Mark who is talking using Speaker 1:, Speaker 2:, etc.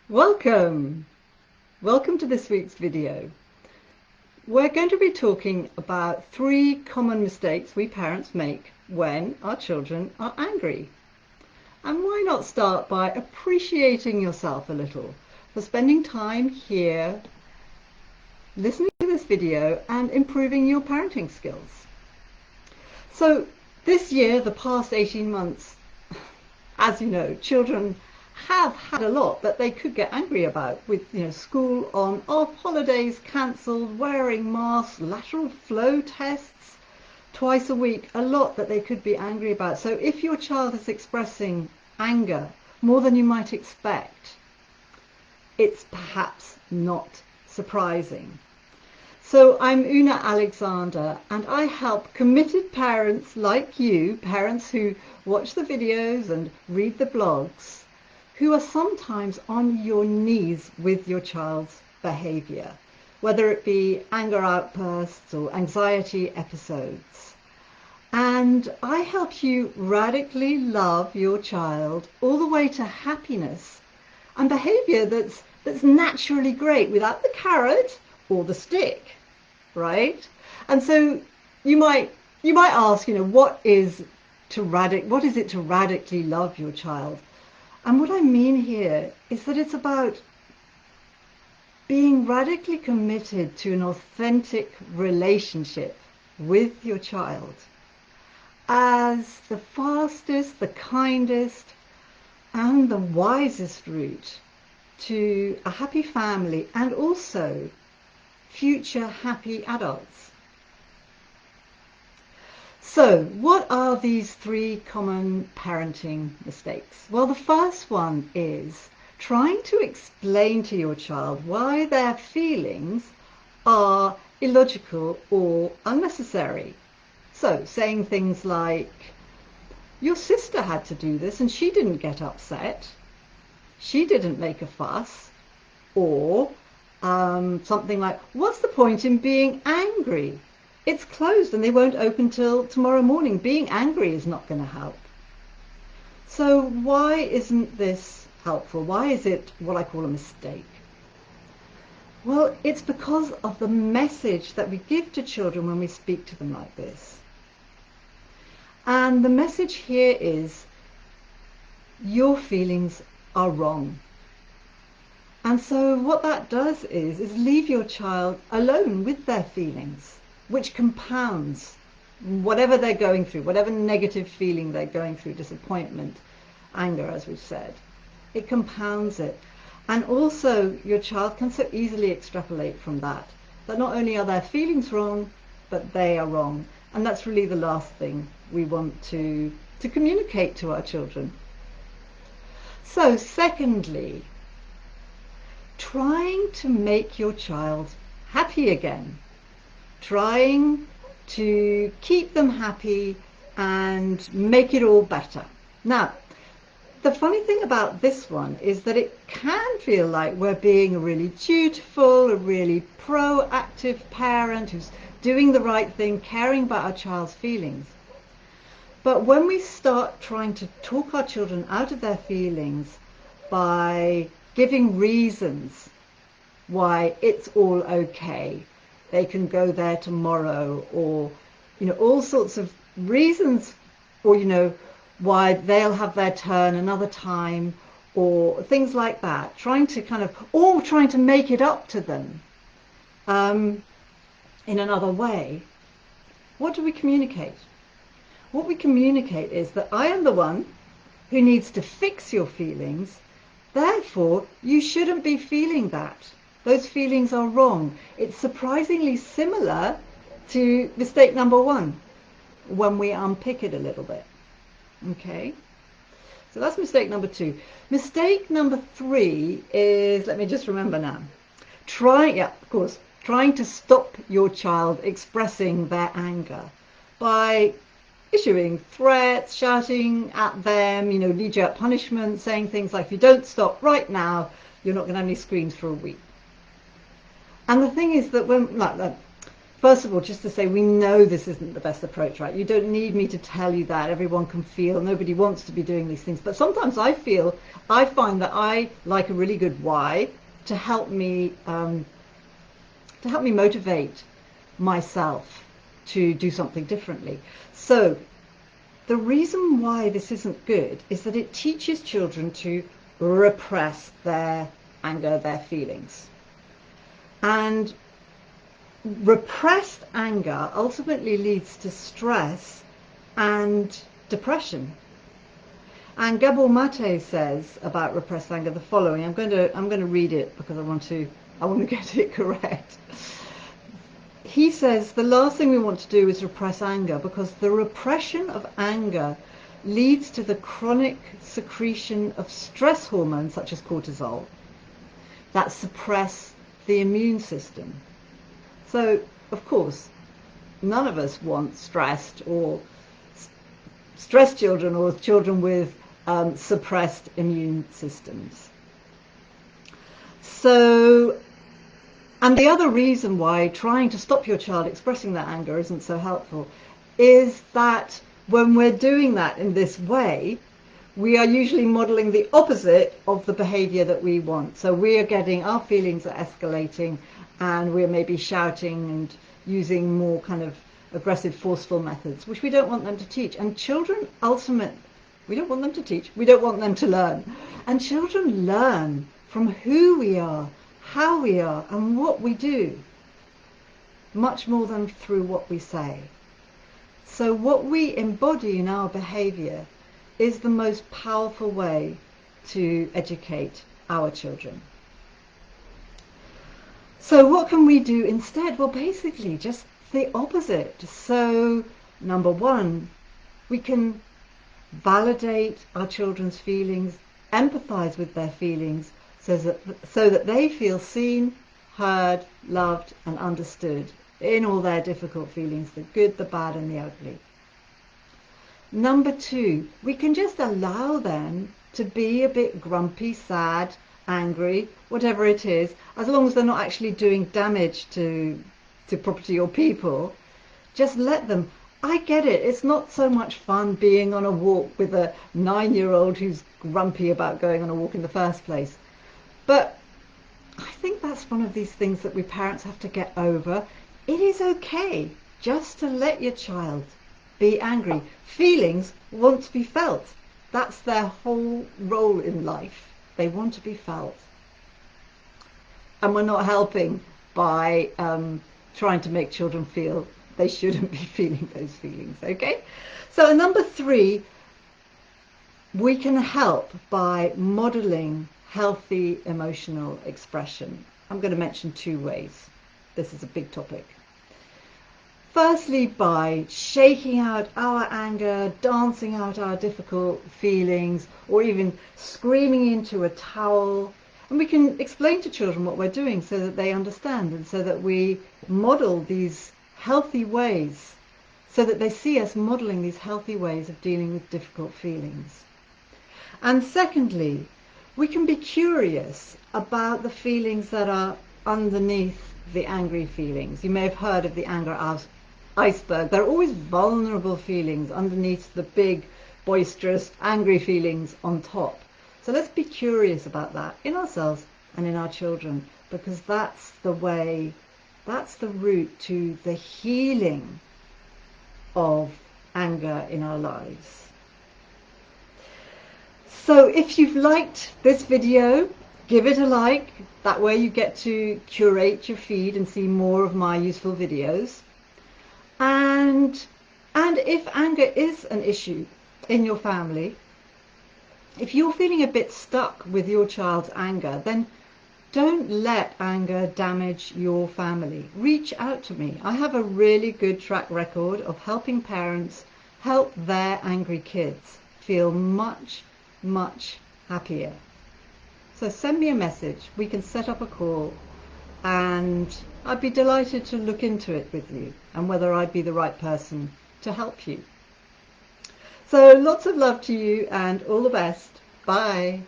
Speaker 1: Welcome! Welcome to this week's video. We're going to be talking about 3 common mistakes we parents make when our children are angry. And why not start by appreciating yourself a little for spending time here, listening to this video and improving your parenting skills. So this year, the past 18 months, as you know, children have had a lot that they could get angry about, with school on, off, holidays cancelled, wearing masks, lateral flow tests twice a week, a lot that they could be angry about. So if your child is expressing anger more than you might expect, it's perhaps not surprising. So I'm Una Alexander, and I help committed parents like you, parents who watch the videos and read the blogs, who are sometimes on your knees with your child's behaviour, whether it be anger outbursts or anxiety episodes. And I help you radically love your child all the way to happiness and behaviour that's naturally great without the carrot or the stick, right? And so you might ask, what is it to radically love your child? And what I mean here is that it's about being radically committed to an authentic relationship with your child as the fastest, the kindest, and the wisest route to a happy family and also future happy adults. So, what are these 3 common parenting mistakes? Well, the first one is trying to explain to your child why their feelings are illogical or unnecessary. So, saying things like, your sister had to do this and she didn't get upset. She didn't make a fuss. Or something like, what's the point in being angry? It's closed and they won't open till tomorrow morning. Being angry is not going to help. So why isn't this helpful? Why is it what I call a mistake? Well, it's because of the message that we give to children when we speak to them like this. And the message here is, your feelings are wrong. And so what that does is leave your child alone with their feelings, which compounds whatever they're going through, whatever negative feeling they're going through, disappointment, anger, as we've said. It compounds it. And also your child can so easily extrapolate from that not only are their feelings wrong, but they are wrong. And that's really the last thing we want to communicate to our children. So secondly, trying to make your child happy again. Trying to keep them happy and make it all better. Now, the funny thing about this one is that it can feel like we're being a really dutiful, a really proactive parent who's doing the right thing, caring about our child's feelings. But when we start trying to talk our children out of their feelings by giving reasons why it's all okay, they can go there tomorrow, or all sorts of reasons, or why they'll have their turn another time, or things like that, trying to make it up to them in another way. What do we communicate? What we communicate is that I am the one who needs to fix your feelings, therefore you shouldn't be feeling that. Those feelings are wrong. It's surprisingly similar to mistake number 1 when we unpick it a little bit. Okay? So that's mistake number 2. Mistake number 3 is, let me just remember now. Trying to stop your child expressing their anger by issuing threats, shouting at them, knee-jerk punishment, saying things like, if you don't stop right now, you're not going to have any screens for a week. And the thing is that first of all, just to say, we know this isn't the best approach, right? You don't need me to tell you that. Everyone can feel, nobody wants to be doing these things. But sometimes I find that I like a really good why to help me motivate myself to do something differently. So the reason why this isn't good is that it teaches children to repress their anger, their feelings. And repressed anger ultimately leads to stress and depression. And Gabor Mate says about repressed anger the following. I'm going to read it because I want to get it correct. He says the last thing we want to do is repress anger, because the repression of anger leads to the chronic secretion of stress hormones such as cortisol that suppress the immune system. So, of course, none of us want stressed children or children with suppressed immune systems. So, and the other reason why trying to stop your child expressing that anger isn't so helpful is that when we're doing that in this way, we are usually modeling the opposite of the behavior that we want. So we are getting, our feelings are escalating, and we're maybe shouting and using more kind of aggressive, forceful methods, which we don't want them to teach. And children we don't want them to teach, we don't want them to learn. And children learn from who we are, how we are, and what we do, much more than through what we say. So what we embody in our behavior is the most powerful way to educate our children. So what can we do instead? Well, basically just the opposite. So number one, we can validate our children's feelings, empathize with their feelings, so that they feel seen, heard, loved, and understood in all their difficult feelings, the good, the bad, and the ugly. Number two, we can just allow them to be a bit grumpy, sad, angry, whatever it is, as long as they're not actually doing damage to property or people. Just let them. I get it. It's not so much fun being on a walk with a 9-year-old who's grumpy about going on a walk in the first place. But I think that's one of these things that we parents have to get over. It is okay just to let your child be angry. Feelings want to be felt. That's their whole role in life. They want to be felt. And we're not helping by trying to make children feel they shouldn't be feeling those feelings, okay? So number three, we can help by modeling healthy emotional expression. I'm going to mention 2 ways. This is a big topic. Firstly, by shaking out our anger, dancing out our difficult feelings, or even screaming into a towel. And we can explain to children what we're doing so that they understand, and so that we model these healthy ways, so that they see us modeling these healthy ways of dealing with difficult feelings. And secondly, we can be curious about the feelings that are underneath the angry feelings. You may have heard of the anger iceberg. There are always vulnerable feelings underneath the big, boisterous, angry feelings on top. So let's be curious about that in ourselves and in our children, because that's the way, that's the route to the healing of anger in our lives. So if you've liked this video, give it a like. That way you get to curate your feed and see more of my useful videos. And if anger is an issue in your family, if you're feeling a bit stuck with your child's anger, then don't let anger damage your family. Reach out to me. I have a really good track record of helping parents help their angry kids feel much, much happier. So send me a message. We can set up a call, and I'd be delighted to look into it with you and whether I'd be the right person to help you. So lots of love to you and all the best. Bye.